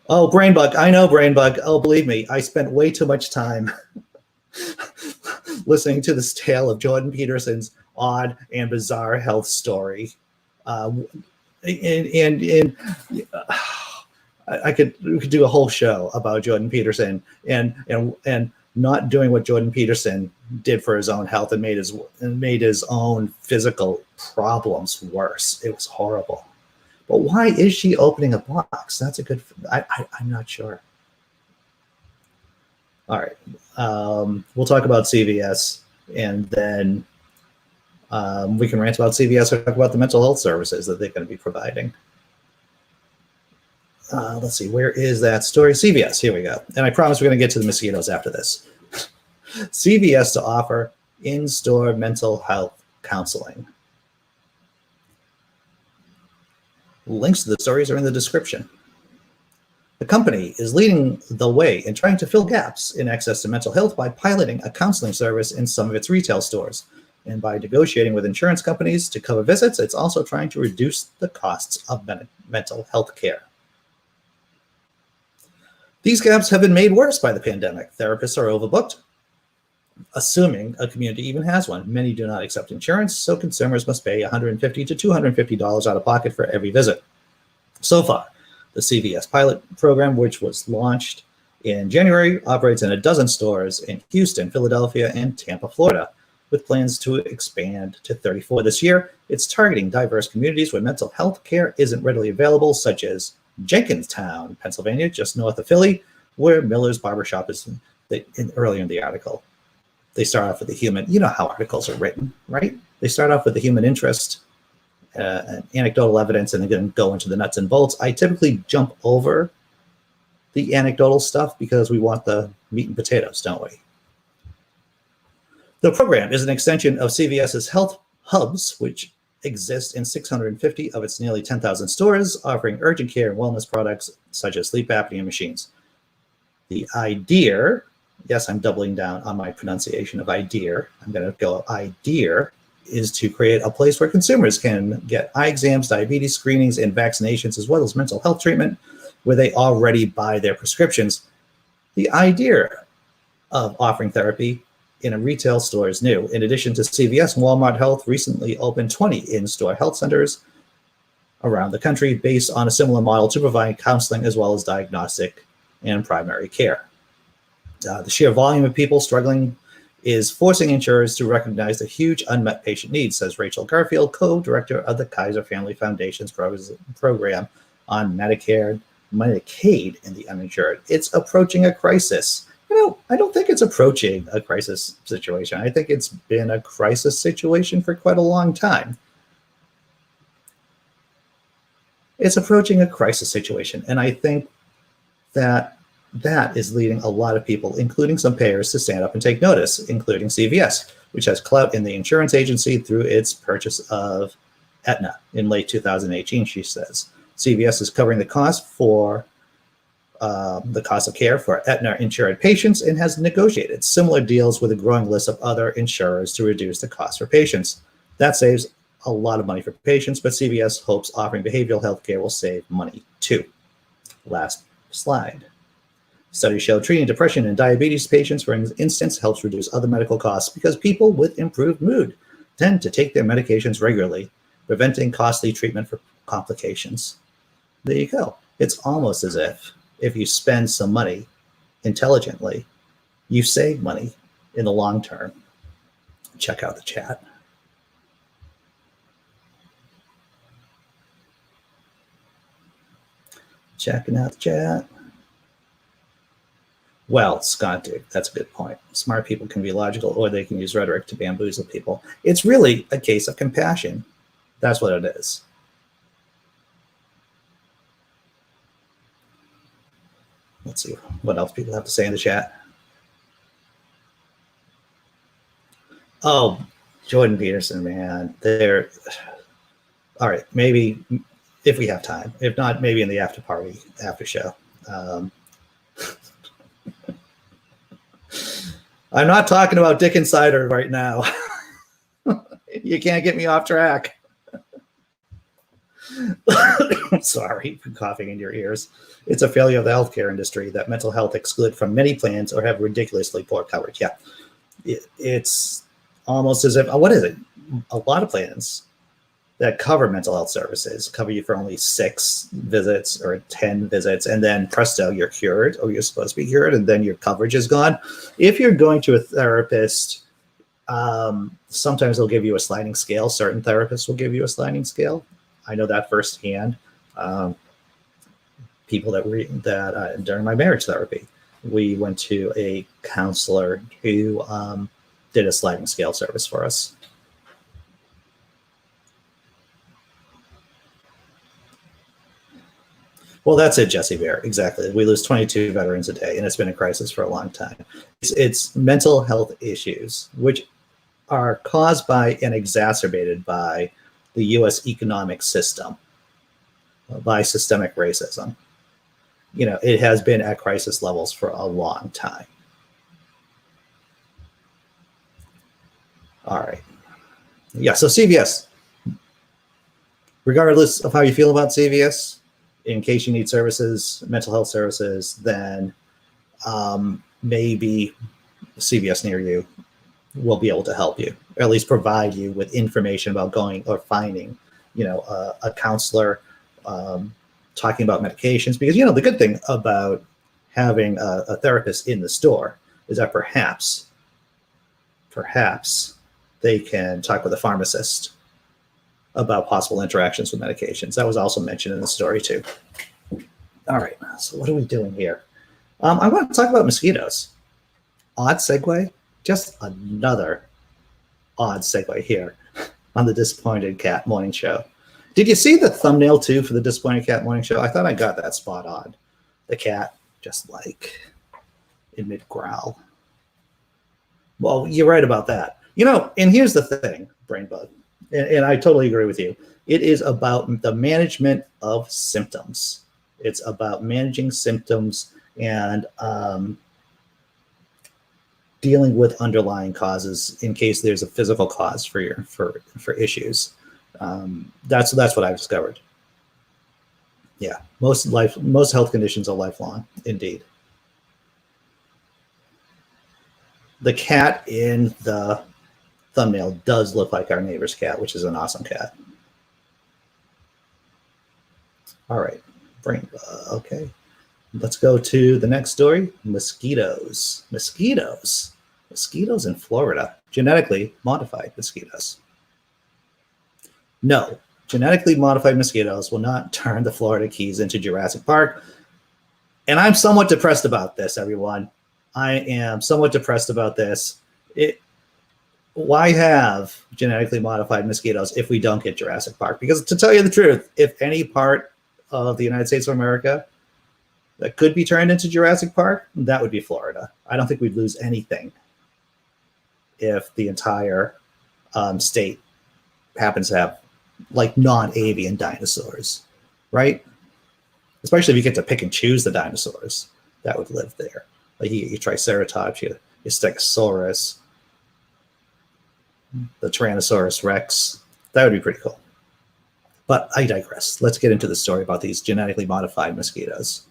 Brainbug. I know Brainbug. Oh, believe me, I spent way too much time listening to this tale of Jordan Peterson's odd and bizarre health story. We could do a whole show about Jordan Peterson and not doing what Jordan Peterson did for his own health and made his own physical problems worse. It was horrible. But why is she opening a box? That's a good. I'm not sure. All right, we'll talk about CVS, and then we can rant about CVS or talk about the mental health services that they're going to be providing. Let's see, where is that story? CVS, here we go. And I promise we're going to get to the mosquitoes after this. CVS to offer in-store mental health counseling. Links to the stories are in the description. The company is leading the way in trying to fill gaps in access to mental health by piloting a counseling service in some of its retail stores. And by negotiating with insurance companies to cover visits, it's also trying to reduce the costs of mental health care. These gaps have been made worse by the pandemic. Therapists are overbooked, assuming a community even has one. Many do not accept insurance, so consumers must pay $150 to $250 out of pocket for every visit. So far, the CVS pilot program, which was launched in January, operates in 12 stores in Houston, Philadelphia, and Tampa, Florida, with plans to expand to 34 this year. It's targeting diverse communities where mental health care isn't readily available, such as Jenkins, Pennsylvania, just north of Philly, where Miller's Barbershop is earlier in the article. They start off with the human, you know how articles are written, right? They start off with the human interest, anecdotal evidence, and then go into the nuts and bolts. I typically jump over the anecdotal stuff because we want the meat and potatoes, don't we? The program is an extension of CVS's health hubs, which exist in 650 of its nearly 10,000 stores, offering urgent care and wellness products such as sleep apnea machines. The idea, yes, I'm doubling down on my pronunciation of idea. I'm going to go idea, is to create a place where consumers can get eye exams, diabetes screenings, and vaccinations, as well as mental health treatment, where they already buy their prescriptions. The idea of offering therapy in a retail store is new. In addition to CVS, Walmart Health recently opened 20 in-store health centers around the country based on a similar model to provide counseling as well as diagnostic and primary care. The sheer volume of people struggling is forcing insurers to recognize the huge unmet patient needs, says Rachel Garfield, co-director of the Kaiser Family Foundation's program on Medicare, Medicaid in the uninsured. It's approaching a crisis. I don't think it's approaching a crisis situation. I think it's been a crisis situation for quite a long time. It's approaching a crisis situation. And I think that is leading a lot of people, including some payers, to stand up and take notice, including CVS, which has clout in the insurance agency through its purchase of Aetna in late 2018, she says. CVS is covering the cost for the cost of care for Aetna insured patients and has negotiated similar deals with a growing list of other insurers to reduce the cost for patients. That saves a lot of money for patients, but CVS hopes offering behavioral health care will save money too. Last slide. Studies show treating depression in diabetes patients, for instance, helps reduce other medical costs because people with improved mood tend to take their medications regularly, preventing costly treatment for complications. There you go. It's almost as if you spend some money intelligently, you save money in the long term. Check out the chat. Checking out the chat. Well, Scott, dude, that's a good point. Smart people can be logical, or they can use rhetoric to bamboozle people. It's really a case of compassion. That's what it is. Let's see what else people have to say in the chat. Oh, Jordan Peterson, man. All right, maybe if we have time. If not, maybe in the after party, after show. I'm not talking about Dick Insider right now. You can't get me off track. Sorry for coughing in your ears. It's a failure of the healthcare industry that mental health exclude from many plans or have ridiculously poor coverage. Yeah, it's almost as if, what is it? A lot of plans that cover mental health services cover you for only 6 visits or 10 visits, and then presto, you're cured, or you're supposed to be cured, and then your coverage is gone. If you're going to a therapist, sometimes they'll give you a sliding scale. Certain therapists will give you a sliding scale. I know that firsthand. People that during my marriage therapy, we went to a counselor who did a sliding scale service for us. Well, that's it, Jesse Bear. Exactly. We lose 22 veterans a day, and it's been a crisis for a long time. It's mental health issues, which are caused by and exacerbated by the U.S. economic system, by systemic racism. It has been at crisis levels for a long time. All right. Yeah, so CVS. Regardless of how you feel about CVS, in case you need services, mental health services, then maybe CVS near you will be able to help you, or at least provide you with information about going or finding, a counselor, talking about medications. Because, the good thing about having a therapist in the store is that perhaps they can talk with a pharmacist about possible interactions with medications. That was also mentioned in the story too. All right, so what are we doing here? I want to talk about mosquitoes. Odd segue, just another odd segue here on the Disappointed Cat Morning Show. Did you see the thumbnail too for the Disappointed Cat Morning Show? I thought I got that spot on. The cat just like in mid-growl. Well, you're right about that. And here's the thing, Brainbug. And I totally agree with you. It is about the management of symptoms. It's about managing symptoms and dealing with underlying causes in case there's a physical cause for issues. That's what I've discovered. Yeah, most health conditions are lifelong, indeed. The cat in the thumbnail does look like our neighbor's cat, which is an awesome cat. All right, okay. Let's go to the next story. Mosquitoes in Florida. Genetically modified mosquitoes. No, genetically modified mosquitoes will not turn the Florida Keys into Jurassic Park, And I'm somewhat depressed about this, everyone. I am somewhat depressed about this. Why have genetically modified mosquitoes if we don't get Jurassic Park? Because to tell you the truth, if any part of the United States of America that could be turned into Jurassic Park, that would be Florida. I don't think we'd lose anything if the entire state happens to have like non-avian dinosaurs, right? Especially if you get to pick and choose the dinosaurs that would live there. Like you get your Triceratops, your Stegosaurus, the Tyrannosaurus Rex. That would be pretty cool. But I digress. Let's get into the story about these genetically modified mosquitoes.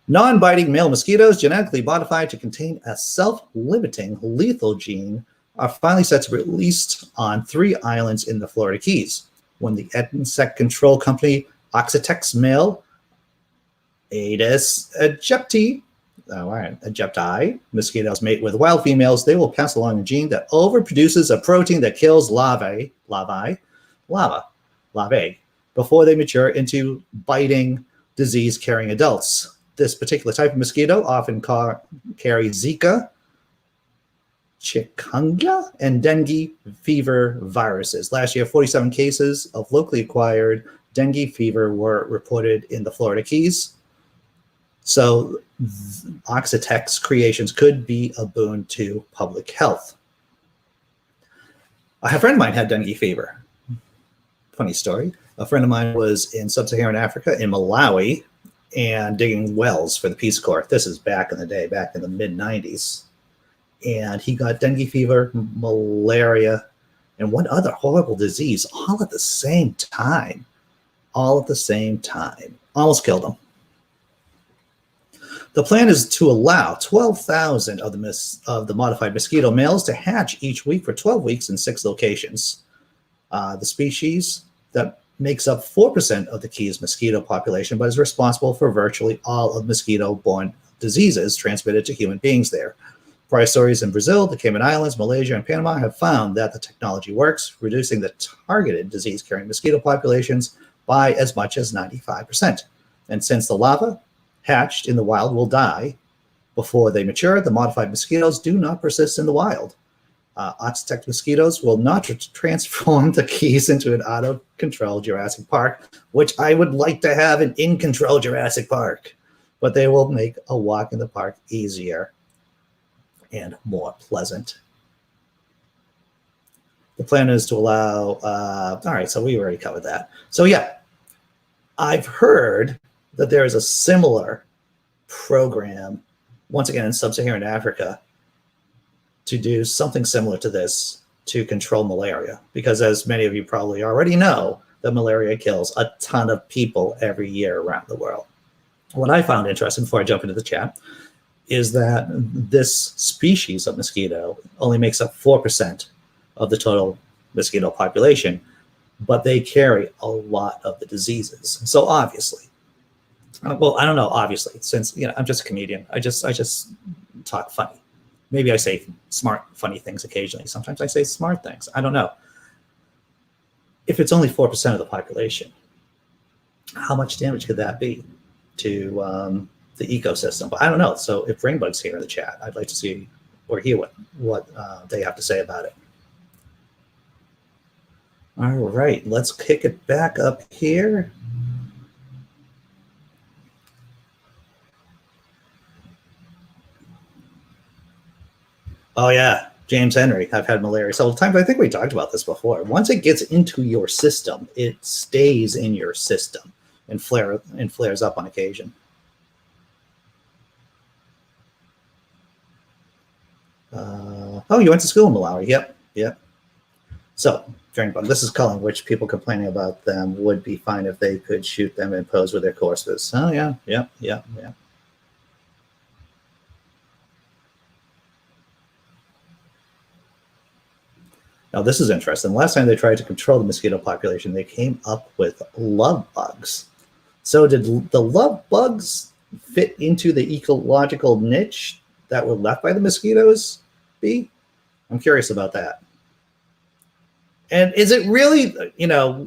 Non-biting male mosquitoes genetically modified to contain a self-limiting lethal gene are finally set to be released on 3 islands in the Florida Keys when the insect control company Oxitex male Aedes aegypti mosquitoes mate with wild females. They will pass along a gene that overproduces a protein that kills larvae before they mature into biting disease-carrying adults. This particular type of mosquito often carries Zika, chikungunya, and dengue fever viruses. Last year, 47 cases of locally acquired dengue fever were reported in the Florida Keys. So Oxitex creations could be a boon to public health. A friend of mine had dengue fever. Funny story. A friend of mine was in sub-Saharan Africa, in Malawi, and digging wells for the Peace Corps. This is back in the day, back in the mid-90s. And he got dengue fever, malaria, and one other horrible disease all at the same time. Almost killed him. The plan is to allow 12,000 of the modified mosquito males to hatch each week for 12 weeks in 6 locations. The species that makes up 4% of the Keys mosquito population, but is responsible for virtually all of mosquito-borne diseases transmitted to human beings there. Prior stories in Brazil, the Cayman Islands, Malaysia, and Panama have found that the technology works, reducing the targeted disease-carrying mosquito populations by as much as 95%. And since the larvae hatched in the wild will die before they mature, the modified mosquitoes do not persist in the wild. Oxitex mosquitoes will not transform the Keys into an out-of-control Jurassic Park, which I would like to have an in-control Jurassic Park, but they will make a walk in the park easier and more pleasant. The plan is to allow, all right, so we already covered that. So yeah, I've heard that there is a similar program, once again in sub-Saharan Africa, to do something similar to this to control malaria. Because as many of you probably already know, that malaria kills a ton of people every year around the world. What I found interesting before I jump into the chat is that this species of mosquito only makes up 4% of the total mosquito population, but they carry a lot of the diseases. So obviously, well, I don't know, obviously, since I'm just a comedian, I just talk funny. Maybe I say smart, funny things occasionally. Sometimes I say smart things. I don't know. If it's only 4% of the population, how much damage could that be to the ecosystem? But I don't know. So if Rainbug's here in the chat, I'd like to see or hear what they have to say about it. All right, let's kick it back up here. Oh yeah, James Henry. I've had malaria several times. I think we talked about this before. Once it gets into your system, it stays in your system and flares up on occasion. Oh, you went to school in Malawi? Yep. So, Drainbug, this is Cullen, which people complaining about them would be fine if they could shoot them and pose with their courses. Oh yeah. Now, this is interesting. Last time they tried to control the mosquito population, they came up with love bugs. So did the love bugs fit into the ecological niche that were left by the mosquitoes, B? I'm curious about that. And is it really,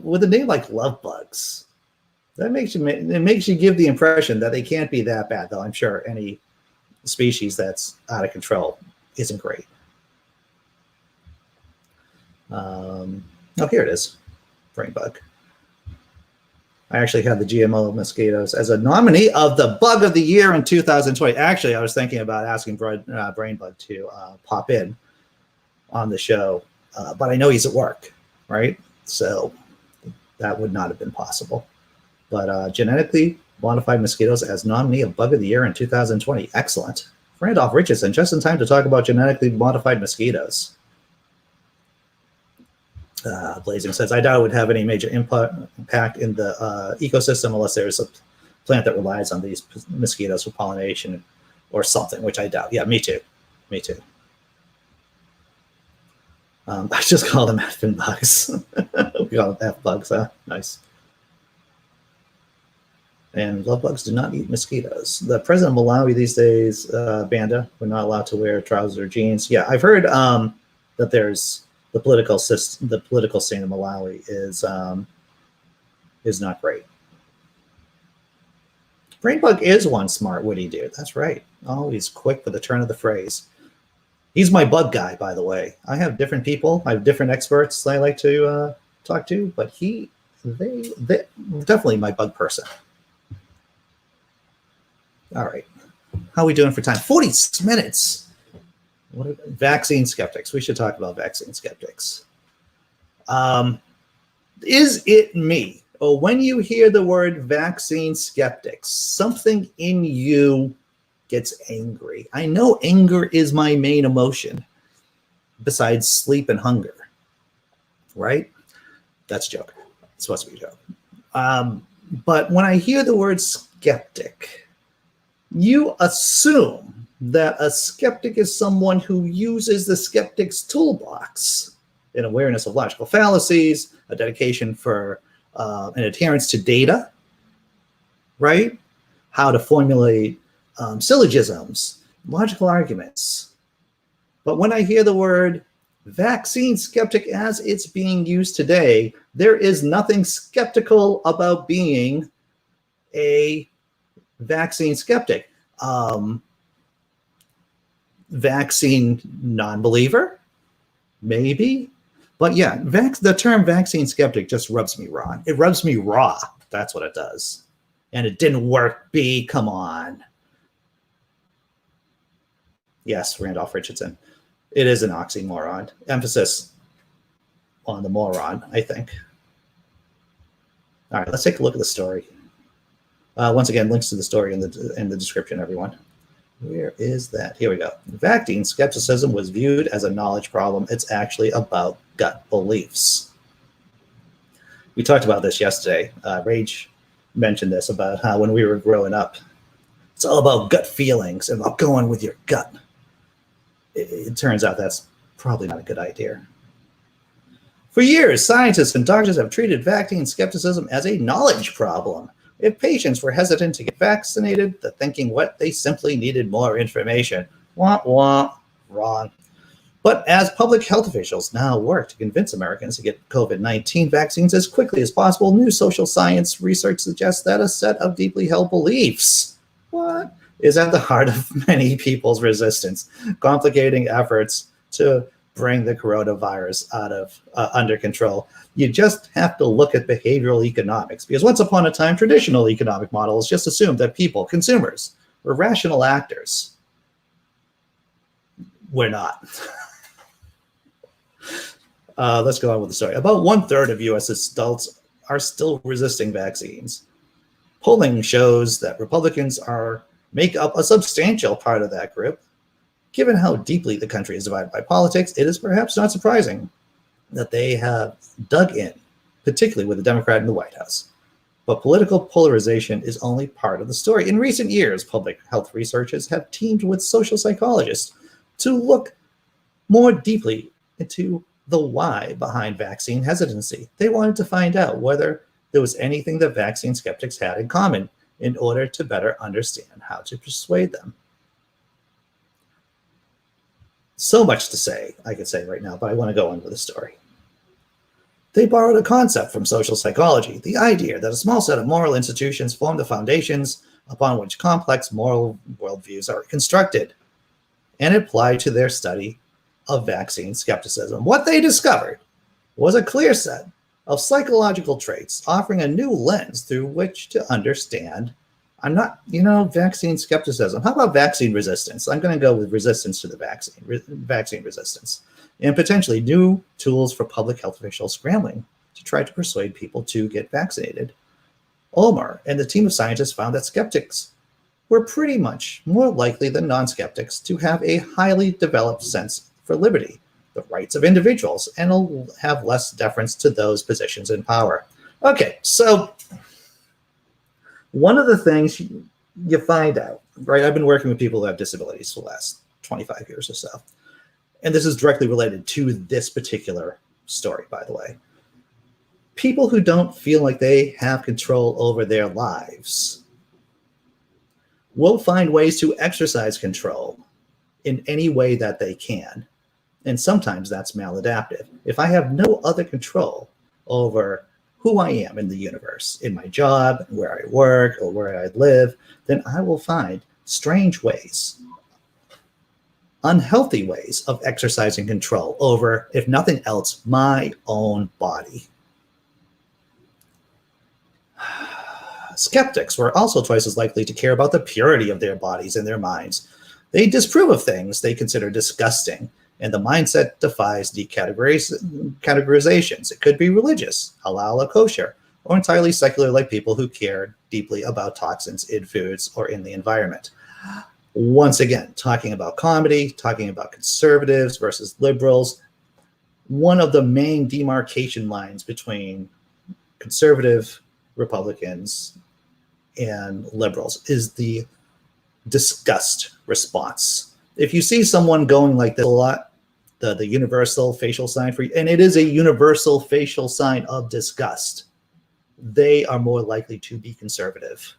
with a name like love bugs, It makes you give the impression that they can't be that bad, though. I'm sure any species that's out of control isn't great. Oh, here it is, brain bug. I actually had the GMO mosquitoes as a nominee of the bug of the year in 2020. Actually, I was thinking about asking brain bug to pop in on the show, but I know he's at work, right? So that would not have been possible. But genetically modified mosquitoes as nominee of Bug of the Year in 2020. Excellent. Randolph Richardson, just in time to talk about genetically modified mosquitoes. Blazing says, I doubt it would have any major impact in the ecosystem unless there's a plant that relies on these mosquitoes for pollination or something, which I doubt. Yeah, me too. Me too. I just call them F-fin bugs. We call them F-bugs, huh? Nice. And love bugs do not eat mosquitoes. The president of Malawi these days, Banda, we're not allowed to wear trousers or jeans. Yeah, I've heard that there's the political system, the political scene in Malawi is not great. Brainbug is one smart, witty dude. That's right. Always quick with the turn of the phrase. He's my bug guy, by the way. I have different people. I have different experts I like to talk to, but they definitely my bug person. All right. How are we doing for time? 40 minutes. Vaccine skeptics. We should talk about vaccine skeptics. Is it me? Or when you hear the word vaccine skeptics, something in you gets angry. I know anger is my main emotion besides sleep and hunger, right? That's a joke. It's supposed to be a joke. But when I hear the word skeptic, you assume that a skeptic is someone who uses the skeptic's toolbox, an awareness of logical fallacies, a dedication for an adherence to data, right? How to formulate syllogisms, logical arguments. But when I hear the word vaccine skeptic as it's being used today, there is nothing skeptical about being a vaccine skeptic. Vaccine non-believer, maybe. But yeah, the term vaccine skeptic just rubs me raw. It rubs me raw. That's what it does. And it didn't work, B. Come on. Yes, Randolph Richardson. It is an oxymoron. Emphasis on the moron, I think. All right, let's take a look at the story. Once again, links to the story in the description, everyone. Where is that? Here we go. Vaccine skepticism was viewed as a knowledge problem. It's actually about gut beliefs. We talked about this yesterday. Rage mentioned this about how when we were growing up, it's all about gut feelings and about going with your gut. It turns out that's probably not a good idea. For years, scientists and doctors have treated vaccine skepticism as a knowledge problem. If patients were hesitant to get vaccinated, the thinking what they simply needed more information. Wah, wah, wrong. But as public health officials now work to convince Americans to get COVID-19 vaccines as quickly as possible, new social science research suggests that a set of deeply held beliefs is at the heart of many people's resistance, complicating efforts to bring the coronavirus out of under control. You just have to look at behavioral economics, because once upon a time, traditional economic models just assumed that people, consumers, were rational actors. We're not. Let's go on with the story. About 1/3 of U.S. adults are still resisting vaccines. Polling shows that Republicans make up a substantial part of that group. Given how deeply the country is divided by politics, it is perhaps not surprising that they have dug in, particularly with the Democrat in the White House. But political polarization is only part of the story. In recent years, public health researchers have teamed with social psychologists to look more deeply into the why behind vaccine hesitancy. They wanted to find out whether there was anything that vaccine skeptics had in common in order to better understand how to persuade them. So much to say, I could say right now, but I want to go on with the story. They borrowed a concept from social psychology, the idea that a small set of moral institutions form the foundations upon which complex moral worldviews are constructed, and applied to their study of vaccine skepticism. What they discovered was a clear set of psychological traits offering a new lens through which to understand vaccine skepticism. How about vaccine resistance? I'm going to go with resistance to the vaccine resistance, and potentially new tools for public health officials scrambling to try to persuade people to get vaccinated. Ulmer and the team of scientists found that skeptics were pretty much more likely than non-skeptics to have a highly developed sense for liberty, the rights of individuals, and will have less deference to those positions in power. Okay, so one of the things you find out, right? I've been working with people who have disabilities for the last 25 years or so. And this is directly related to this particular story, by the way. People who don't feel like they have control over their lives will find ways to exercise control in any way that they can. And sometimes that's maladaptive. If I have no other control over who I am in the universe, in my job, where I work, or where I live, then I will find strange ways, unhealthy ways of exercising control over, if nothing else, my own body. Skeptics were also twice as likely to care about the purity of their bodies and their minds. They disapprove of things they consider disgusting, and the mindset defies categorizations. It could be religious, halal or kosher, or entirely secular, like people who care deeply about toxins in foods or in the environment. Once again, talking about comedy, talking about conservatives versus liberals, one of the main demarcation lines between conservative Republicans and liberals is the disgust response. If you see someone going like this a lot, the universal facial sign for you, and it is a universal facial sign of disgust, they are more likely to be conservative.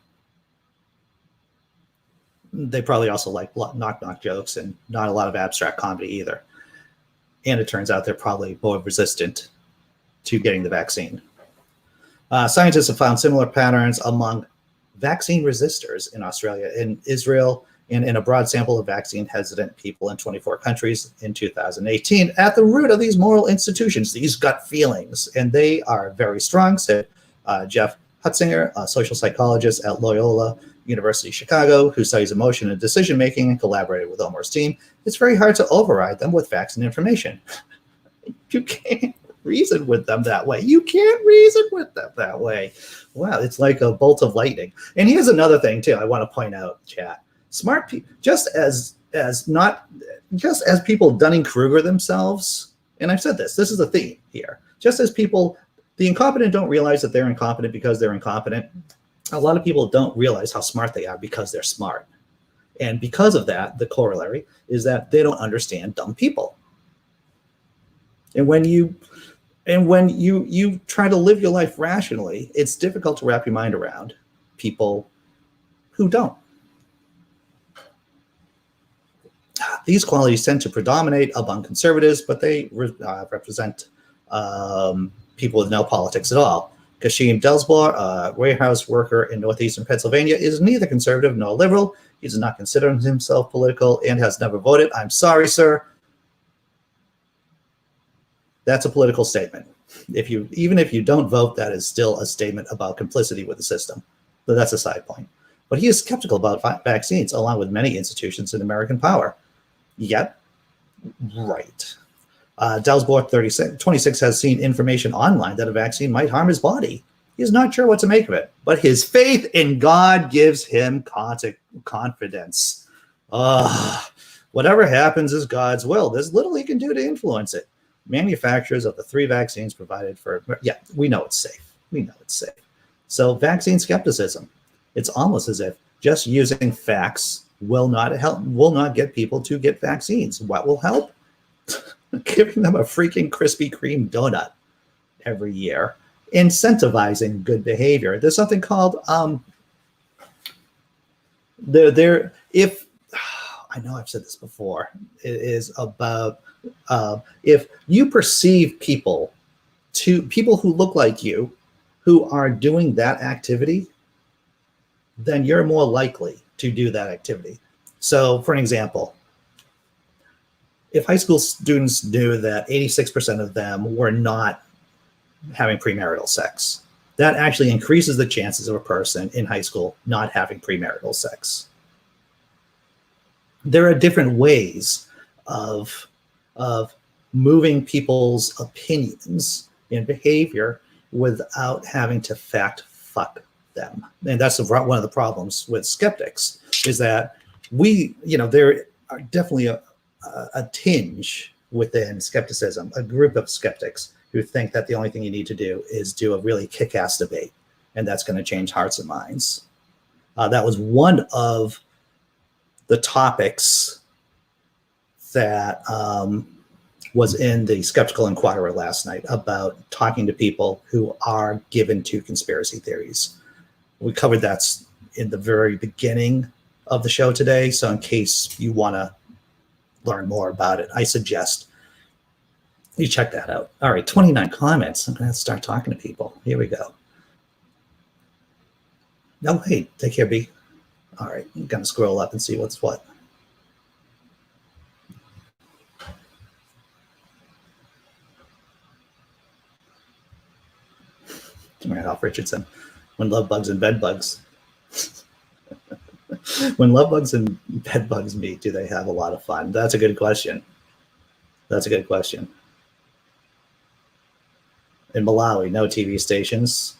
They probably also like knock-knock jokes and not a lot of abstract comedy either. And it turns out they're probably more resistant to getting the vaccine. Scientists have found similar patterns among vaccine resistors in Australia and Israel, and in a broad sample of vaccine-hesitant people in 24 countries in 2018. At the root of these moral institutions, these gut feelings, and they are very strong, said Jeff Hutzinger, a social psychologist at Loyola University Chicago, who studies emotion and decision-making and collaborated with Ulmer's team. It's very hard to override them with facts and information. You can't reason with them that way. You can't reason with them that way. Wow, it's like a bolt of lightning. And here's another thing, too, I want to point out, chat. Smart people, just as people Dunning-Kruger themselves, and I've said this is a theme here, just as people, the incompetent don't realize that they're incompetent because they're incompetent, a lot of people don't realize how smart they are because they're smart. And because of that, the corollary is that they don't understand dumb people. And when you try to live your life rationally, it's difficult to wrap your mind around people who don't. These qualities tend to predominate among conservatives, but they represent people with no politics at all. Kashim Delsbaugh, a warehouse worker in northeastern Pennsylvania, is neither conservative nor liberal. He does not consider himself political and has never voted. I'm sorry, sir. That's a political statement. Even if you don't vote, that is still a statement about complicity with the system. But that's a side point. But he is skeptical about vaccines, along with many institutions in American power. Yet, right. Delsbaugh, 26, has seen information online that a vaccine might harm his body. He is not sure what to make of it, but his faith in God gives him confidence. Whatever happens is God's will. There's little he can do to influence it. Manufacturers of the 3 vaccines provided for, we know it's safe. We know it's safe. So vaccine skepticism, it's almost as if just using facts will not get people to get vaccines. What will help? Giving them a freaking Krispy Kreme donut every year, incentivizing good behavior. There's something called I know I've said this before. It is about if you perceive people to people who look like you, who are doing that activity, then you're more likely to do that activity. So for an example, if high school students knew that 86% of them were not having premarital sex, that actually increases the chances of a person in high school not having premarital sex. There are different ways of moving people's opinions and behavior without having to fact fuck them. And that's one of the problems with skeptics, is that there are definitely a tinge within skepticism, a group of skeptics who think that the only thing you need to do is do a really kick-ass debate, and that's going to change hearts and minds. That was one of the topics that was in the Skeptical Inquirer last night, about talking to people who are given to conspiracy theories. We covered that in the very beginning of the show today, so in case you want to learn more about it, I suggest you check that out. All right, 29 comments. I'm going to have to start talking to people. Here we go. No, hey, take care, B. All right, I'm going to scroll up and see what's what. Randolph Richardson, when love bugs and bed bugs. When love bugs and bed bugs meet, do they have a lot of fun? That's a good question. That's a good question. In Malawi, no TV stations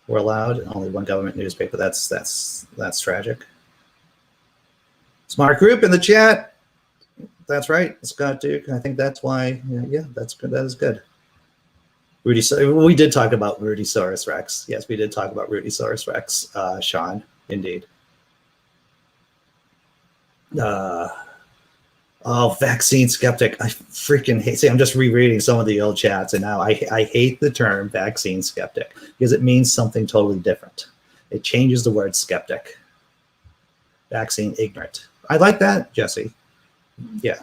were allowed. Only one government newspaper. That's tragic. Smart group in the chat. That's right, Scott Duke. I think that's why. Yeah, that's good. That is good. We did talk about Rudysaurus Rex. Yes, we did talk about Rudysaurus Rex, Sean, indeed. Vaccine skeptic. I freaking hate. See, I'm just rereading some of the old chats, and now I hate the term vaccine skeptic because it means something totally different. It changes the word skeptic. Vaccine ignorant. I like that, Jesse. Yeah.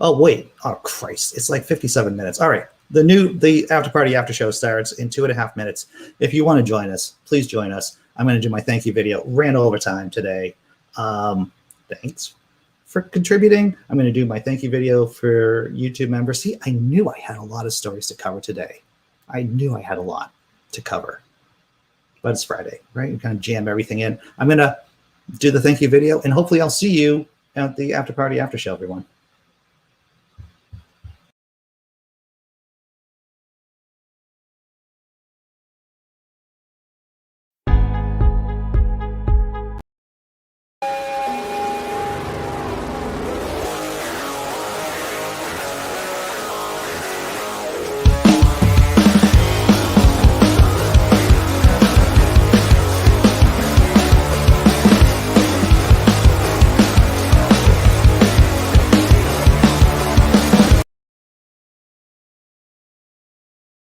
Oh, wait. Oh, Christ. It's like 57 minutes. All right. The after party after show starts in 2.5 minutes. If you want to join us, please join us. I'm going to do my thank you video. Ran over time today. Thanks for contributing. I'm going to do my thank you video for YouTube members. See, I knew I had a lot of stories to cover today. I knew I had a lot to cover. But it's Friday, right? You kind of jam everything in. I'm going to do the thank you video, and hopefully I'll see you at the after party after show, everyone.